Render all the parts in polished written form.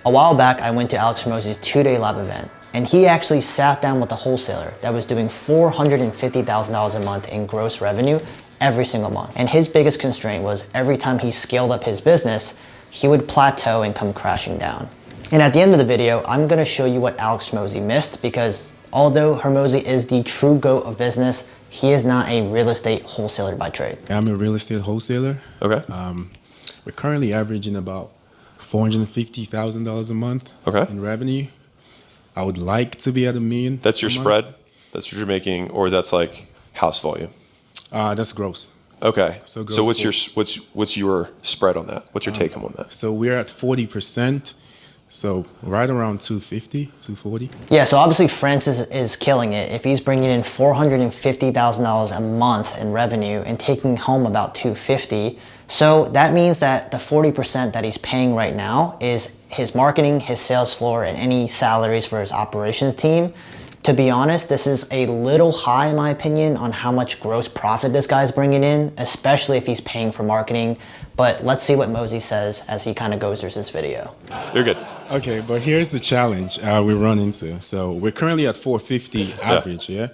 A while back, I went to Alex Hormozi's 2-day live event, and he actually sat down with a wholesaler that was doing $450,000 a month in gross revenue every single month. And his biggest constraint was every time he scaled up his business, he would plateau and come crashing down. And at the end of the video, I'm gonna show you what Alex Hormozi missed, because although Hormozi is the true GOAT of business, he is not a real estate wholesaler by trade. I'm a real estate wholesaler. Okay. We're currently averaging about $450,000 a month in revenue. I would like to be at $1 million. That's your spread? That's what you're making, or that's like house volume? That's gross. Okay. So what's your spread on that? What's your take home on that? So we're at 40%. So right around 250, 240. Yeah, so obviously Francis is killing it. If he's bringing in $450,000 a month in revenue and taking home about 250, so that means that the 40% that he's paying right now is his marketing, his sales floor, and any salaries for his operations team. To be honest, this is a little high in my opinion on how much gross profit this guy's bringing in, especially if he's paying for marketing. But let's see what Hormozi says as he kind of goes through this video. You're good. Okay, but here's the challenge we run into. So we're currently at 450 average, yeah?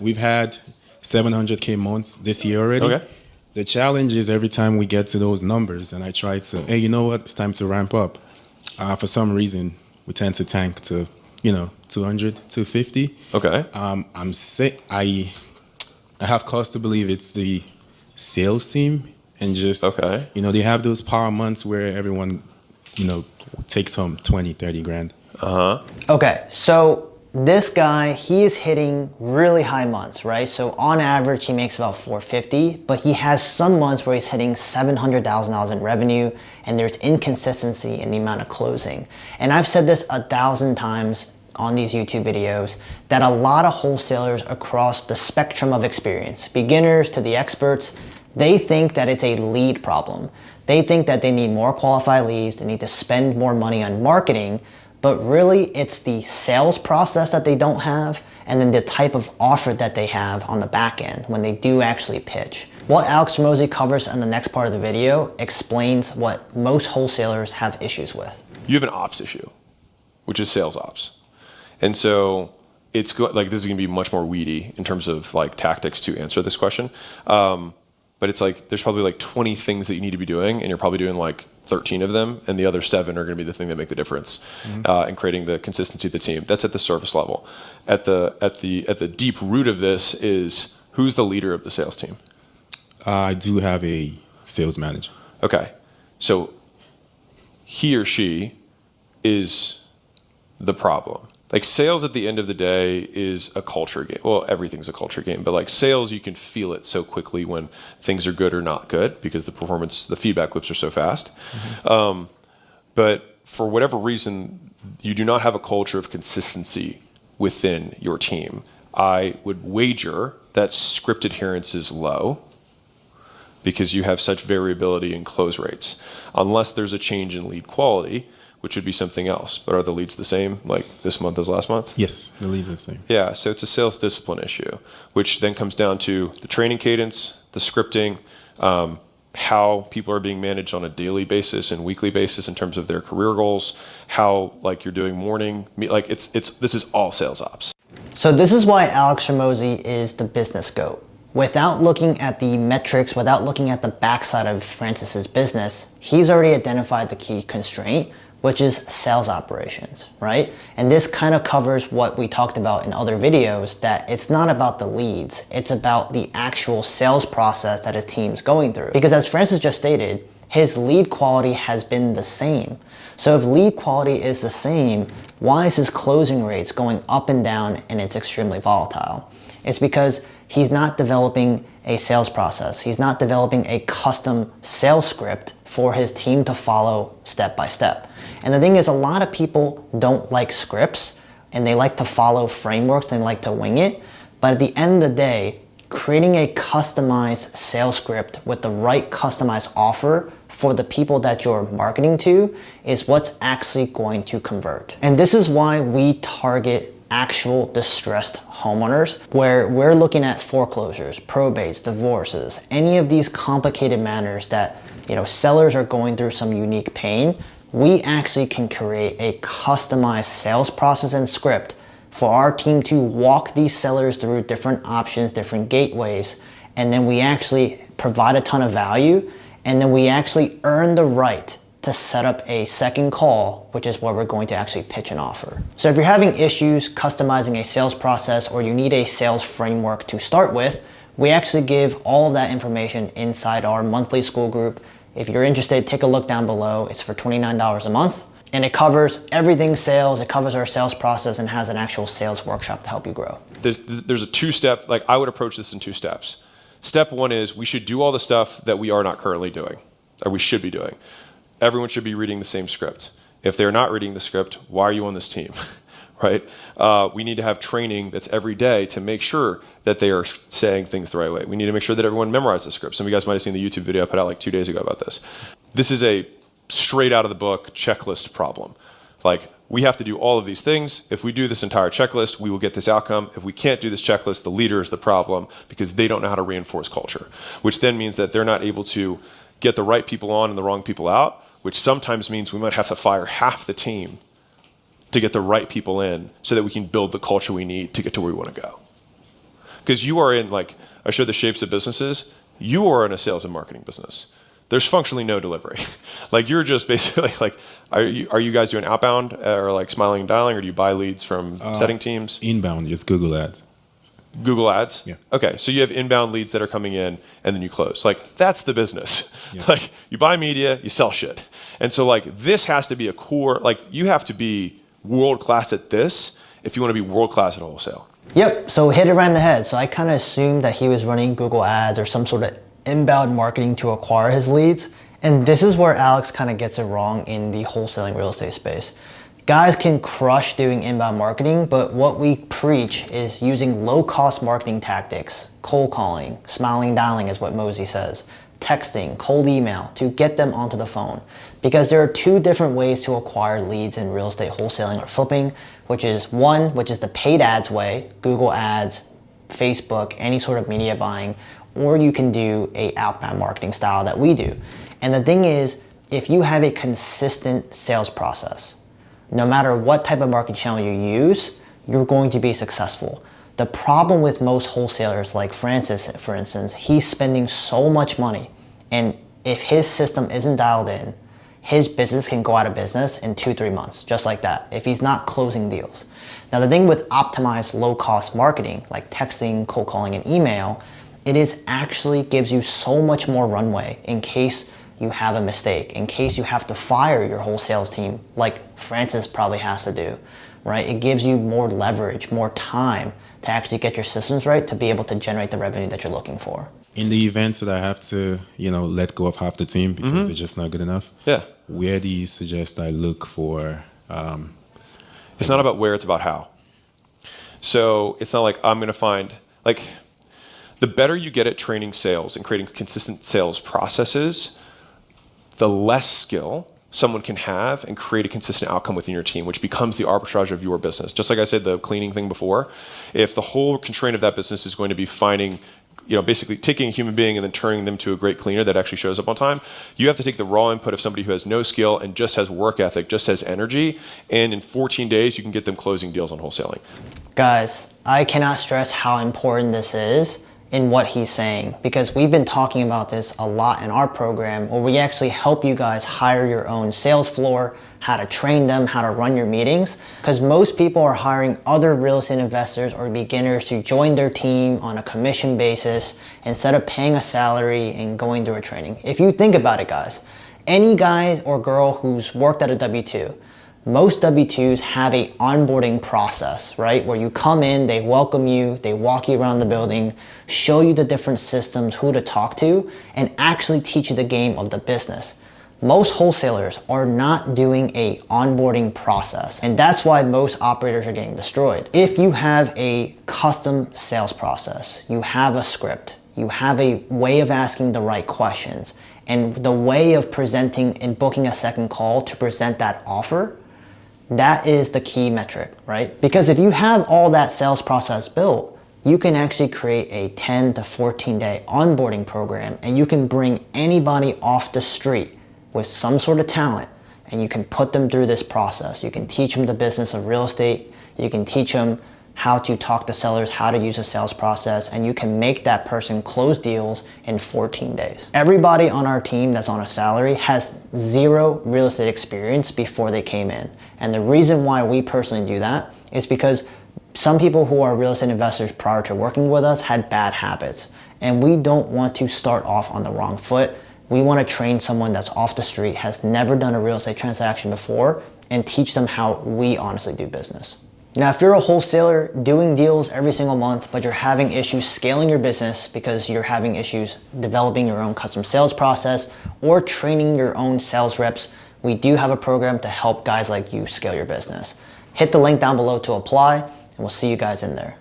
We've had 700K months this year already. Okay. The challenge is every time we get to those numbers and I try to, hey, you know what, it's time to ramp up. For some reason, we tend to tank to 200, 250. Okay. I have cause to believe it's the sales team and just, they have those power months where everyone, takes home 20, 30 grand. Okay, so this guy, he is hitting really high months, right? So on average, he makes about 450, but he has some months where he's hitting $700,000 in revenue, and there's inconsistency in the amount of closing. And I've said this 1,000 times on these YouTube videos, that a lot of wholesalers across the spectrum of experience, beginners to the experts, they think that it's a lead problem. They think that they need more qualified leads, they need to spend more money on marketing, but really it's the sales process that they don't have, and then the type of offer that they have on the back end when they do actually pitch. What Alex Hormozi covers in the next part of the video explains what most wholesalers have issues with. You have an ops issue, which is sales ops. And so it's this is gonna be much more weedy in terms of like tactics to answer this question. But it's like, there's probably like 20 things that you need to be doing, and you're probably doing like 13 of them, and the other 7 are gonna be the thing that make the difference in creating the consistency of the team. That's at the surface level. At the deep root of this is, who's the leader of the sales team? I do have a sales manager. Okay, so he or she is the problem. Like sales at the end of the day is a culture game. Well, everything's a culture game, but like sales, you can feel it so quickly when things are good or not good because the feedback loops are so fast. But for whatever reason, you do not have a culture of consistency within your team. I would wager that script adherence is low because you have such variability in close rates, unless there's a change in lead quality, which would be something else. But are the leads the same, like this month as last month? Yes, the leads are the same. Yeah, so it's a sales discipline issue, which then comes down to the training cadence, the scripting, how people are being managed on a daily basis and weekly basis in terms of their career goals, how like you're doing morning, this is all sales ops. So this is why Alex Hormozi is the business GOAT. Without looking at the metrics, without looking at the backside of Francis's business, he's already identified the key constraint, which is sales operations, right? And this kind of covers what we talked about in other videos, that it's not about the leads, it's about the actual sales process that his team's going through. Because as Francis just stated, his lead quality has been the same. So if lead quality is the same, why is his closing rates going up and down and it's extremely volatile? It's because he's not developing a sales process. He's not developing a custom sales script for his team to follow step by step. And the thing is, a lot of people don't like scripts and they like to follow frameworks, they like to wing it. But at the end of the day, creating a customized sales script with the right customized offer for the people that you're marketing to is what's actually going to convert. And this is why we target actual distressed homeowners, where we're looking at foreclosures, probates, divorces, any of these complicated matters that sellers are going through some unique pain. we actually can create a customized sales process and script for our team to walk these sellers through different options, different gateways, and then we actually provide a ton of value, and then we actually earn the right to set up a second call, which is where we're going to actually pitch an offer. So if you're having issues customizing a sales process or you need a sales framework to start with, we actually give all of that information inside our monthly Skool group. If you're interested, take a look down below. It's for $29 a month, and it covers everything sales. It covers our sales process and has an actual sales workshop to help you grow. There's a two-step, like I would approach this in 2 steps. Step 1 is we should do all the stuff that we are not currently doing, or we should be doing. Everyone should be reading the same script. If they're not reading the script, why are you on this team, right? We need to have training that's every day to make sure that they are saying things the right way. We need to make sure that everyone memorizes the script. Some of you guys might have seen the YouTube video I put out like 2 days ago about this. This is a straight out of the book checklist problem. Like, we have to do all of these things. If we do this entire checklist, we will get this outcome. If we can't do this checklist, the leader is the problem because they don't know how to reinforce culture, which then means that they're not able to get the right people on and the wrong people out, which sometimes means we might have to fire half the team to get the right people in so that we can build the culture we need to get to where we want to go. Because you are in, like, I showed the shapes of businesses. You are in a sales and marketing business. There's functionally no delivery. Like, you're just basically like, are you guys doing outbound or like smiling and dialing, or do you buy leads from setting teams? Inbound, just Google Ads. Google Ads? Yeah. Okay, so you have inbound leads that are coming in and then you close. Like, that's the business. Yeah. Like, you buy media, you sell shit. And so, like, this has to be a core, like, you have to be world-class at this if you want to be world-class at wholesale. Yep, so hit it right in the head. So I kind of assumed that he was running Google Ads or some sort of inbound marketing to acquire his leads. And this is where Alex kind of gets it wrong in the wholesaling real estate space. Guys can crush doing inbound marketing, but what we preach is using low-cost marketing tactics, cold calling, smiling, dialing is what Mosey says, texting, cold email to get them onto the phone. Because there are 2 different ways to acquire leads in real estate wholesaling or flipping, which is one, which is the paid ads way, Google Ads, Facebook, any sort of media buying, or you can do a outbound marketing style that we do. And the thing is, if you have a consistent sales process, no matter what type of marketing channel you use, you're going to be successful. The problem with most wholesalers, like Francis, for instance, he's spending so much money, and if his system isn't dialed in, his business can go out of business in 2-3 months, just like that, if he's not closing deals. Now, the thing with optimized low-cost marketing, like texting, cold calling, and email, it is actually gives you so much more runway in case you have a mistake, in case you have to fire your whole sales team, like Francis probably has to do, right? It gives you more leverage, more time to actually get your systems right to be able to generate the revenue that you're looking for. In the event that I have to, let go of half the team because they're just not good enough, Yeah. where do you suggest I look for? It's not about where, it's about how. So it's not like I'm going to find, like, the better you get at training sales and creating consistent sales processes, the less skill someone can have and create a consistent outcome within your team, which becomes the arbitrage of your business. Just like I said, the cleaning thing before, if the whole constraint of that business is going to be finding, basically taking a human being and then turning them to a great cleaner that actually shows up on time, you have to take the raw input of somebody who has no skill and just has work ethic, just has energy, and in 14 days, you can get them closing deals on wholesaling. Guys, I cannot stress how important this is in what he's saying, because we've been talking about this a lot in our program where we actually help you guys hire your own sales floor, how to train them, how to run your meetings, because most people are hiring other real estate investors or beginners to join their team on a commission basis instead of paying a salary and going through a training. If you think about it, guys, any guy or girl who's worked at a W-2, most W-2s have a onboarding process, right? Where you come in, they welcome you, they walk you around the building, show you the different systems, who to talk to, and actually teach you the game of the business. Most wholesalers are not doing a onboarding process, and that's why most operators are getting destroyed. If you have a custom sales process, you have a script, you have a way of asking the right questions, and the way of presenting and booking a second call to present that offer, that is the key metric, right? Because if you have all that sales process built, you can actually create a 10 to 14 day onboarding program, and you can bring anybody off the street with some sort of talent and you can put them through this process. You can teach them the business of real estate. You can teach them how to talk to sellers, how to use a sales process, and you can make that person close deals in 14 days. Everybody on our team that's on a salary has 0 real estate experience before they came in. And the reason why we personally do that is because some people who are real estate investors prior to working with us had bad habits, and we don't want to start off on the wrong foot. We want to train someone that's off the street, has never done a real estate transaction before, and teach them how we honestly do business. Now, if you're a wholesaler doing deals every single month, but you're having issues scaling your business because you're having issues developing your own custom sales process or training your own sales reps, we do have a program to help guys like you scale your business. Hit the link down below to apply, and we'll see you guys in there.